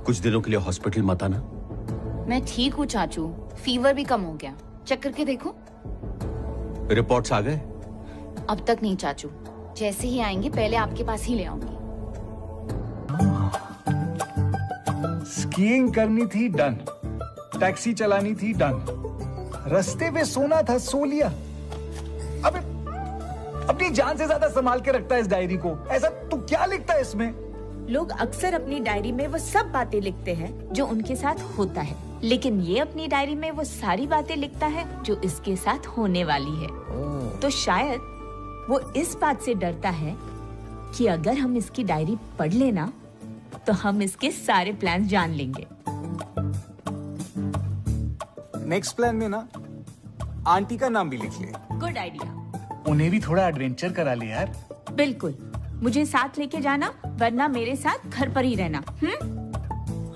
कुछ दिनों के लिए हॉस्पिटल मत आना। मैं ठीक हूँ चाचू, फीवर भी कम हो गया। चेक करके देखो। रिपोर्ट्स आ गए? अब तक नहीं चाचू, जैसे ही आएंगे पहले आपके पास ही ले आऊंगी। स्कीइंग करनी थी, डन। टैक्सी चलानी थी, डन। रास्ते पे सोना था, सो लिया। अबे अपनी जान से ज्यादा संभाल के रखता है इस डायरी को। ऐसा तू क्या लिखता है इसमें? लोग अक्सर अपनी डायरी में वो सब बातें लिखते हैं जो उनके साथ होता है, लेकिन ये अपनी डायरी में वो सारी बातें लिखता है जो इसके साथ होने वाली है। तो शायद वो इस बात से डरता है कि अगर हम इसकी डायरी पढ़ लेना तो हम इसके सारे प्लान जान लेंगे। नेक्स्ट प्लान में ना आंटी का नाम भी लिख ले। Good idea. उन्हें भी थोड़ा एडवेंचर करा ले यार। बिल्कुल, मुझे साथ लेके जाना, वरना मेरे साथ घर पर ही रहना।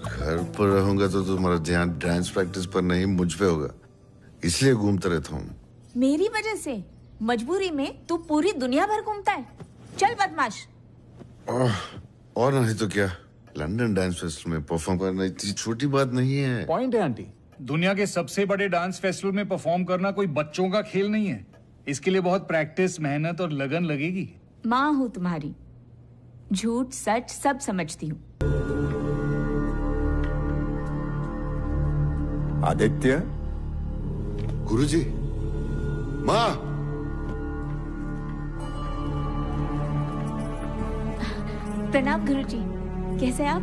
घर पर रहूंगा तो तुम्हारा ध्यान डांस प्रैक्टिस पर नहीं मुझ पे होगा, इसलिए घूमता रहता हूँ। मेरी वजह से? मजबूरी में तू पूरी दुनिया भर घूमता है। चल बदमाश। और नहीं तो क्या, लंदन डांस फेस्टिवल में परफॉर्म करना इतनी छोटी बात नहीं है। पॉइंट है आंटी, दुनिया के सबसे बड़े डांस फेस्टिवल में परफॉर्म करना कोई बच्चों का खेल नहीं है। इसके लिए बहुत प्रैक्टिस, मेहनत और लगन लगेगी। माँ हूँ तुम्हारी, झूठ सच सब समझती हूँ। आदित्य। गुरुजी, माँ। प्रणाम गुरुजी, कैसे आप?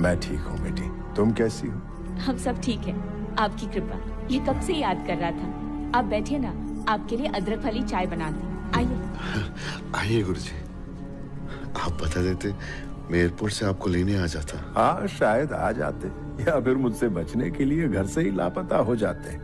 मैं ठीक हूँ बेटी, तुम कैसी हो? हम सब ठीक है, आपकी कृपा। ये कब से याद कर रहा था। आप बैठिए ना, आपके लिए अदरक वाली चाय बनाती हूँ। आइए। आइए गुरुजी, आप बता देते मैं एयरपोर्ट से आपको लेने आ जाता। हाँ, शायद आ जाते, या फिर मुझसे बचने के लिए घर से ही लापता हो जाते।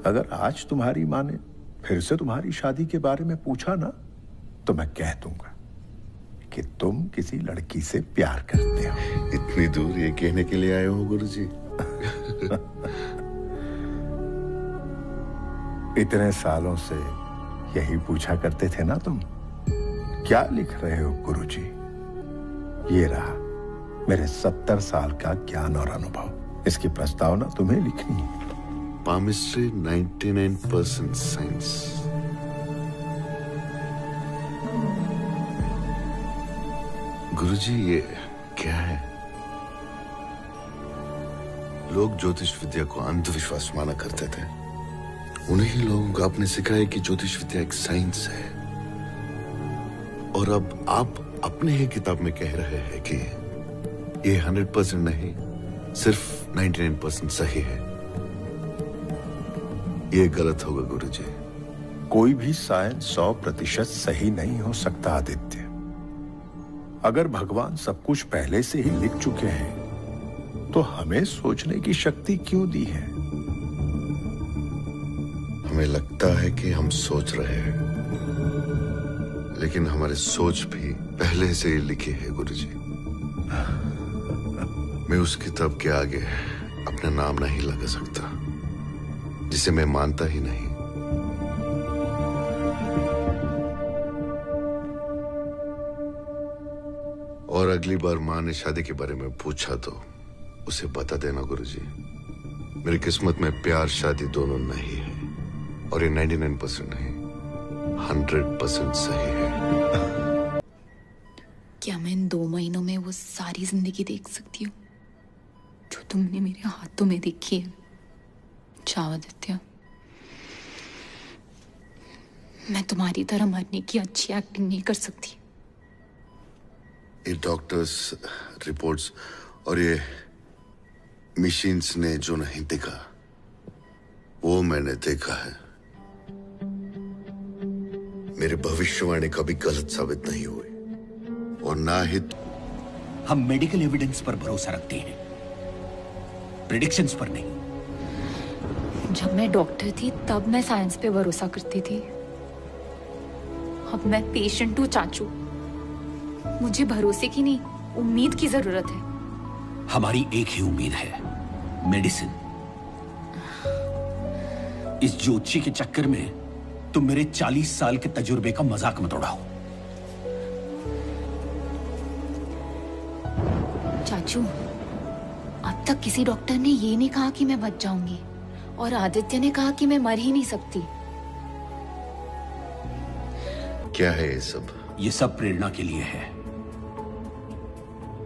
अगर आज तुम्हारी माँ ने फिर से तुम्हारी शादी के बारे में पूछा ना, तो मैं कह दूंगा कि तुम किसी लड़की से प्यार करते हो। इतनी दूर ये कहने के लिए आए हो गुरुजी? इतने सालों से यही पूछा करते थे ना तुम, क्या लिख रहे हो गुरुजी? ये रहा मेरे 70 साल का ज्ञान और अनुभव। इसकी प्रस्तावना तुम्हें लिखनी है। Palmistry 99% science. गुरुजी, ये क्या है? लोग ज्योतिष विद्या को अंधविश्वास माना करते थे। उन्हीं ही लोगों को आपने सिखाया कि ज्योतिष विद्या एक साइंस है, और अब आप अपने ही किताब में कह रहे हैं कि ये 100% नहीं, सिर्फ 99% सही है। ये गलत होगा गुरुजी। कोई भी साइंस 100% सही नहीं हो सकता आदित्य। अगर भगवान सब कुछ पहले से ही लिख चुके हैं, तो हमें सोचने की शक्ति क्यों दी है? हमें लगता है कि हम सोच रहे हैं, लेकिन हमारी सोच भी पहले से ही लिखी है गुरुजी। मैं उस किताब के आगे अपना नाम नहीं लगा सकता, जिसे मैं मानता ही नहीं। और अगली बार माँ ने शादी के बारे में पूछा तो उसे बता देना गुरुजी, मेरी किस्मत में प्यार शादी दोनों नहीं है, और ये 99% नहीं, 100% सही है। क्या मैं इन 2 महीनों में वो सारी जिंदगी देख सकती हूँ जो तुमने मेरे हाथों में देखी है? जाओ आदित्य, मैं तुम्हारी तरह मरने की अच्छी एक्टिंग नहीं कर सकती। ये डॉक्टर्स, रिपोर्ट्स और ये मशीन्स ने जो नहीं देखा, वो मैंने देखा है। मेरे भविष्यवाणी कभी गलत साबित नहीं हुई, और ना ही हम मेडिकल एविडेंस पर भरोसा रखते हैं, प्रेडिक्शंस पर नहीं। जब मैं डॉक्टर थी तब मैं साइंस पे भरोसा करती थी। अब मैं पेशेंट हूँ चाचू, मुझे भरोसे की नहीं, उम्मीद की जरूरत है। हमारी एक ही उम्मीद है, मेडिसिन। इस ज्योतिषी के चक्कर में तुम मेरे 40 साल के तजुर्बे का मजाक मत उड़ाओ। चाचू, अब तक किसी डॉक्टर ने ये नहीं कहा कि मैं बच जाऊंगी, और आदित्य ने कहा कि मैं मर ही नहीं सकती। क्या है ये सब? ये सब प्रेरणा के लिए है।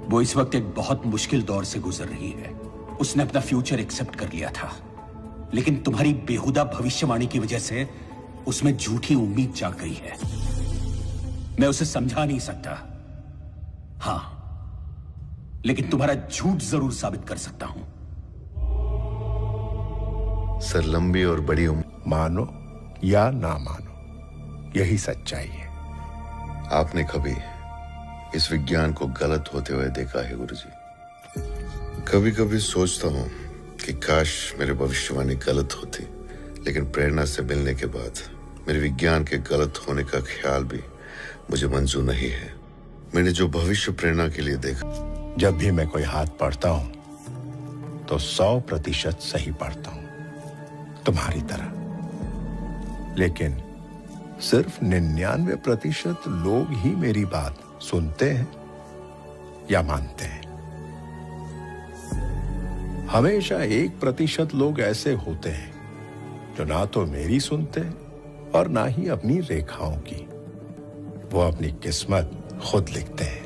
वो इस वक्त एक बहुत मुश्किल दौर से गुजर रही है। उसने अपना फ्यूचर एक्सेप्ट कर लिया था, लेकिन तुम्हारी बेहुदा भविष्यवाणी की वजह से उसमें झूठी उम्मीद जाग गई है। मैं उसे समझा नहीं सकता, हां, लेकिन तुम्हारा झूठ जरूर साबित कर सकता हूं। सर, लंबी और बड़ी उम्र, मानो या ना मानो, यही सच्चाई है। आपने कभी इस विज्ञान को गलत होते हुए देखा है गुरुजी? कभी कभी सोचता हूं कि काश मेरी भविष्यवाणी गलत होती, लेकिन प्रेरणा से मिलने के बाद मेरे विज्ञान के गलत होने का ख्याल भी मुझे मंजूर नहीं है। मैंने जो भविष्य प्रेरणा के लिए देखा, जब भी मैं कोई हाथ पढ़ता हूं तो 100% सही पढ़ता हूं, तुम्हारी तरह। लेकिन सिर्फ 99% लोग ही मेरी बात सुनते हैं या मानते हैं। हमेशा 1% लोग ऐसे होते हैं जो ना तो मेरी सुनते हैं और ना ही अपनी रेखाओं की। वो अपनी किस्मत खुद लिखते हैं।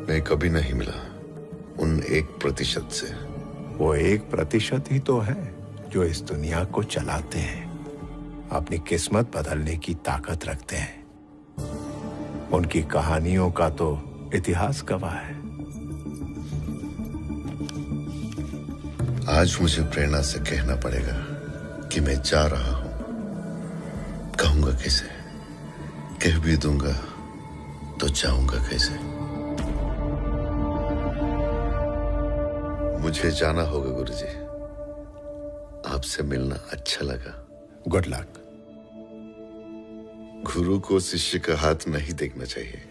मैं कभी नहीं मिला उन 1% से। वो 1% ही तो है जो इस दुनिया को चलाते हैं, अपनी किस्मत बदलने की ताकत रखते हैं। उनकी कहानियों का तो इतिहास गवाह है। आज मुझे प्रेरणा से कहना पड़ेगा कि मैं जा रहा हूं। कहूंगा कैसे? कह भी दूंगा तो जाऊंगा कैसे? मुझे जाना होगा गुरुजी। आपसे मिलना अच्छा लगा। Good luck. गुरु को शिष्य का हाथ नहीं देखना चाहिए।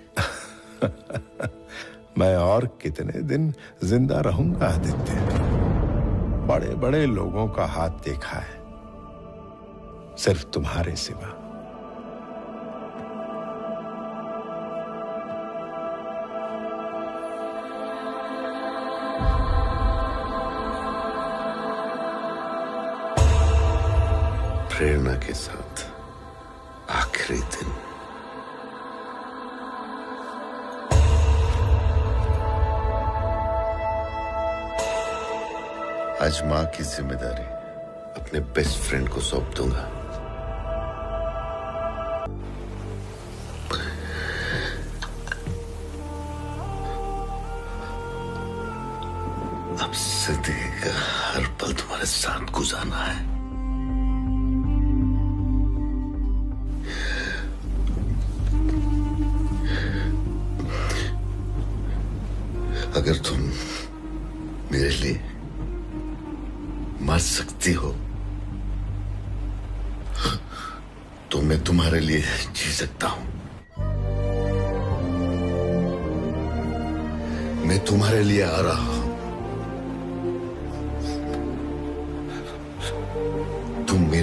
मैं और कितने दिन जिंदा रहूंगा आदित्य? बड़े बड़े लोगों का हाथ देखा है, सिर्फ तुम्हारे सिवा। प्रेरणा के साथ आखिरी दिन। आज मां की जिम्मेदारी अपने बेस्ट फ्रेंड को सौंप दूंगा। अब जिंदगी का हर पल तुम्हारे साथ गुजारना है। अगर तुम मेरे लिए मर सकती हो तो मैं तुम्हारे लिए जी सकता हूं। मैं तुम्हारे लिए आ रहा हूं। तुम मेरे